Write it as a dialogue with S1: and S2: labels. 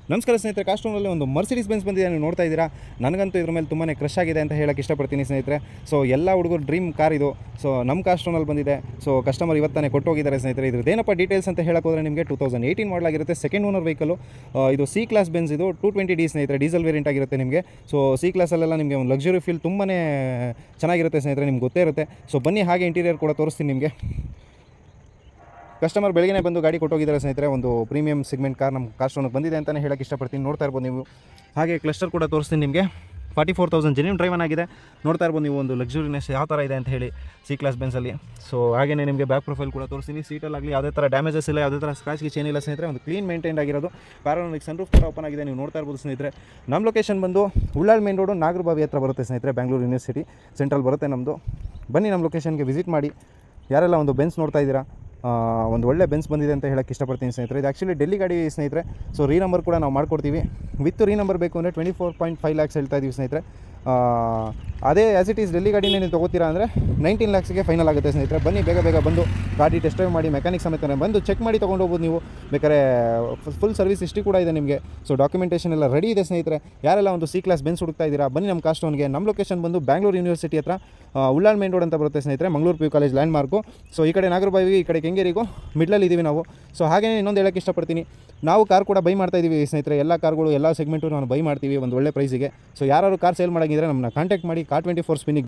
S1: ನಮಸ್ಕಾರ ಸ್ನೇಹಿತರೆ, ಕಾಸ್ಟ್ಯೂಮಲ್ಲಿ ಒಂದು ಮರ್ಸಿಡೀಸ್ ಬೆನ್ಸ್ ಬಂದಿದೆ, ನೀವು ನೋಡ್ತಾ ಇದ್ದೀರಾ. ನನಗಂತೂ ಇದ್ರ ಮೇಲೆ ತುಂಬಾ ಕ್ರಶ್ ಆಗಿದೆ ಅಂತ ಹೇಳಕ್ಕೆ ಇಷ್ಟಪಡ್ತೀನಿ ಸ್ನೇಹಿತರೆ. ಸೊ ಎಲ್ಲ ಹುಡುಗರು ಡ್ರೀಮ್ ಕಾರ್ ಇದು. ಸೊ ನಮ್ಮ ಕಾಸ್ಟ್ಯೂಮಲ್ಲಿ ಬಂದಿದೆ. ಸೊ ಕಸ್ಟಮರ್ ಇವತ್ತಾನೆ ಕೊಟ್ಟೋಗಿದ್ದಾರೆ ಸ್ನೇಹಿತರೆ. ಇದ್ರದ್ದೇನಪ್ಪ ಡೀಟೇಲ್ಸ್ ಅಂತ ಹೇಳಕ್ಕೆ ಹೋದರೆ ನಿಮಗೆ 2018 ಮಾಡಲ್ ಆಗಿರುತ್ತೆ, ಸೆಕೆಂಡ್ ಓನರ್ ವೆಹಿಕಲು. ಇದು ಸಿ ಕ್ಲಾಸ್ ಬೆನ್ಸ್, ಇದು 220D ಸ್ನೇಹಿತರೆ, ಡೀಸೆಲ್ ವೇರಿಯಂಟ್ ಆಗಿರುತ್ತೆ ನಿಮಗೆ. ಸೊ ಸಿ ಕ್ಲಾಸಲ್ಲೆಲ್ಲ ನಿಮಗೆ ಒಂದು ಲಕ್ಸುರಿ ಫೀಲ್ ತುಂಬಾ ಚೆನ್ನಾಗಿರುತ್ತೆ ಸ್ನೇಹಿತರೆ, ನಿಮ್ಗೆ ಗೊತ್ತೇ ಇರುತ್ತೆ. ಸೊ ಬನ್ನಿ, ಹಾಗೆ ಇಂಟೀರಿಯರ್ ಕೂಡ ತೋರಿಸ್ತೀನಿ ನಿಮಗೆ. ಕಸ್ಟಮರ್ ಬೆಳಗ್ಗೆ ಬಂದು ಗಾಡಿ ಕೊಟ್ಟೋಗಿದ್ದಾರೆ ಸ್ನೇಹಿತರೆ. ಒಂದು ಪ್ರೀಮಿಯಂ ಸೆಗ್ಮೆಂಟ್ ಕಾರ್ ನಮ್ಮ ಕಾಸ್ಟ್ಯೂಮ್ಗೆ ಬಂದಿದೆ ಅಂತಲೇ ಹೇಳಕ್ಕೆ ಇಷ್ಟಪಡ್ತೀನಿ. ನೋಡ್ತಾ ಇರ್ಬೋದು ನೀವು. ಹಾಗೆ ಕ್ಲಸ್ಟರ್ ಕೂಡ ತೋರಿಸ್ತೀನಿ ನಿಮಗೆ. 44,000 ಜೆನ್ಯೂನ್ ಡ್ರೈವನ್ ಆಗಿದೆ. ನೋಡ್ತಾ ಇರ್ಬೋದು ನೀವು ಒಂದು ಲಕ್ಸುರಿನೆಸ್ ಯಾವ ಥರ ಇದೆ ಅಂತ ಹೇಳಿ ಸಿ ಕ್ಲಾಸ್ ಬೆನ್ಸಲ್ಲಿ. ಸೊ ಹಾಗೆಯೇ ನಿಮಗೆ ಬ್ಯಾಕ್ ಪ್ರೊಫೈಲ್ ಕೂಡ ತೋರಿಸ್ತೀನಿ. ಸೀಟಲ್ಲಾಗಲಿ ಯಾವುದೇ ಥರ ಡ್ಯಾಮೇಜಸ್ ಇಲ್ಲ, ಯಾವುದೇ ಥರ ಸ್ಕ್ರಾಚ್ಗೆ ಚೇನ್ ಇಲ್ಲ ಸ್ನೇಹಿತರೆ. ಒಂದು ಕ್ಲೀನ್ ಮೇಂಟೈನ್ ಆಗಿರೋದು. ಪ್ಯಾರಾನೋಮಿಕ್ ಸನ್ರೂಫ್ ಕೂಡ ಓಪನ್ ಆಗಿದೆ, ನೀವು ನೋಡ್ತಾ ಇರ್ಬೋದು ಸ್ನೇಹಿತರೆ. ನಮ್ಮ ಲೊಕೇಶನ್ ಬಂದು ಉಳ್ಳಾಳ್ ಮೇನ್ ರೋಡು, ನಾಗರಬಾವಿ ಹತ್ರ ಬರುತ್ತೆ ಸ್ನೇಹಿತರೆ. ಬೆಂಗಳೂರು ಯೂನಿವರ್ಸಿಟಿ ಸೆಂಟ್ರಲ್ ಬರುತ್ತೆ ನಮ್ಮದು. ಬನ್ನಿ ನಮ್ಮ ಲೊಕೇಶನ್ಗೆ ವಿಸಿಟ್ ಮಾಡಿ. ಯಾರೆಲ್ಲ ಒಂದು ಬೆನ್ಸ್ ನೋಡ್ತಾ ಇದ್ದೀರಾ, ಒಂದು ಒಳ್ಳೆ ಬೆನ್ಸ್ ಬಂದಿದೆ ಅಂತ ಹೇಳಕ್ಕೆ ಇಷ್ಟಪಡ್ತೀನಿ ಸ್ನೇಹಿತರೆ. ಇದು ಆ್ಯಕ್ಚುಲಿ ಡೆಲ್ಲಿ ಗಾಡಿ ಸ್ನೇಹಿತರೆ. ಸೊ ರೀನಂಬರ್ ಕೂಡ ನಾವು ಮಾಡ್ಕೊಡ್ತೀವಿ. ವಿತ್ ರೀನಂಬರ್ ಬೇಕು ಅಂದರೆ 24.5 lakhs ಹೇಳ್ತಾ ಇದ್ದೀವಿ ಸ್ನೇಹಿತರೆ. ಅದೇ ಆ್ಯಸ್ ಇಟ್ ಈಸ್ ಡೆಲ್ಲಿ ಗಾಡಿನೇ ನೀವು ತೊಗೋತೀರಾ ಅಂದರೆ 19 lakhsಗೆ ಫೈನಲ್ ಆಗುತ್ತೆ ಸ್ನೇಹಿತರೆ. ಬನ್ನಿ, ಬೇಗ ಬಂದು ಗಾಡಿ ಟೆಸ್ಟ್ ಡ್ರೈವ್ ಮಾಡಿ, ಮೆಕ್ಯಾನಿಕ್ ಸಮೇತ ಬಂದು ಚೆಕ್ ಮಾಡಿ ತೊಗೊಂಡು ಹೋಗ್ಬೋದು ನೀವು. ಬೇಕಾದ್ರೆ ಫುಲ್ ಸರ್ವಿಸ್ ಹಿಸ್ಟ್ರಿ ಕೂಡ ಇದೆ ನಿಮಗೆ. ಸೊ ಡಾಕ್ಯುಮೆಂಟೇಷನ್ ಎಲ್ಲ ರೆಡಿ ಇದೆ ಸ್ನೇಹಿತರೆ. ಯಾರೆಲ್ಲ ಒಂದು ಸಿ ಕ್ಲಾಸ್ ಬೆನ್ಸ್ ಹುಡುಕ್ತಾ ಇದ್ದೀರಾ, ಬನ್ನಿ ನಮ್ಮ ಕಾಸ್ಟ್ಯೂಮ್ಗೆ. ನಮ್ಮ ಲೊಕೇಶನ್ ಬಂದು ಬ್ಯಾಂಗ್ಳೂರು ಯೂನಿವರ್ಸಿಟಿ ಹತ್ರ ಉಳ್ಳಾಳ್ ಮೇನ್ ರೋಡ್ ಅಂತ ಬರುತ್ತೆ ಸ್ನೇಹಿತರೆ. Mangaluru PU college land mark. So ಈ ಕಡೆ ನಾಗರಬಾವಿಗೆ, ಈ ಕಡೆ ಕೆಂಗೇರಿಗೂ ಮಿಡ್ಲಲ್ಲಿ ಇದ್ದೀವಿ ನಾವು. ಸೊ ಹಾಗೆಯೇ ಇನ್ನೊಂದು ಹೇಳೋಕ್ಕೆ ಇಷ್ಟಪಡ್ತೀನಿ, ನಾವು ಕಾರ್ ಕೂಡ ಬೈ ಮಾಡ್ತಾ ಇದ್ದೀವಿ ಸ್ನೇಹಿತರೆ. ಎಲ್ಲ ಕಾರ್ಗಳು ಎಲ್ಲ ಸೆಗ್ಮೆಂಟು ನಾವು ಬೈ ಮಾಡ್ತೀವಿ ಒಂದು ಒಳ್ಳೆ ಪ್ರೈಸಿಗೆ. ಸೊ ಯಾರು ಕಾರ್ ಸೇಲ್ ಮಾಡೋಂಗಿದ್ರೆ ನಮ್ಮನ್ನ ಕಾಂಟ್ಯಾಕ್ಟ್ ಮಾಡಿ. ಕಾರ್ 24 ಸ್ಪಿನ್ನಿಗೆ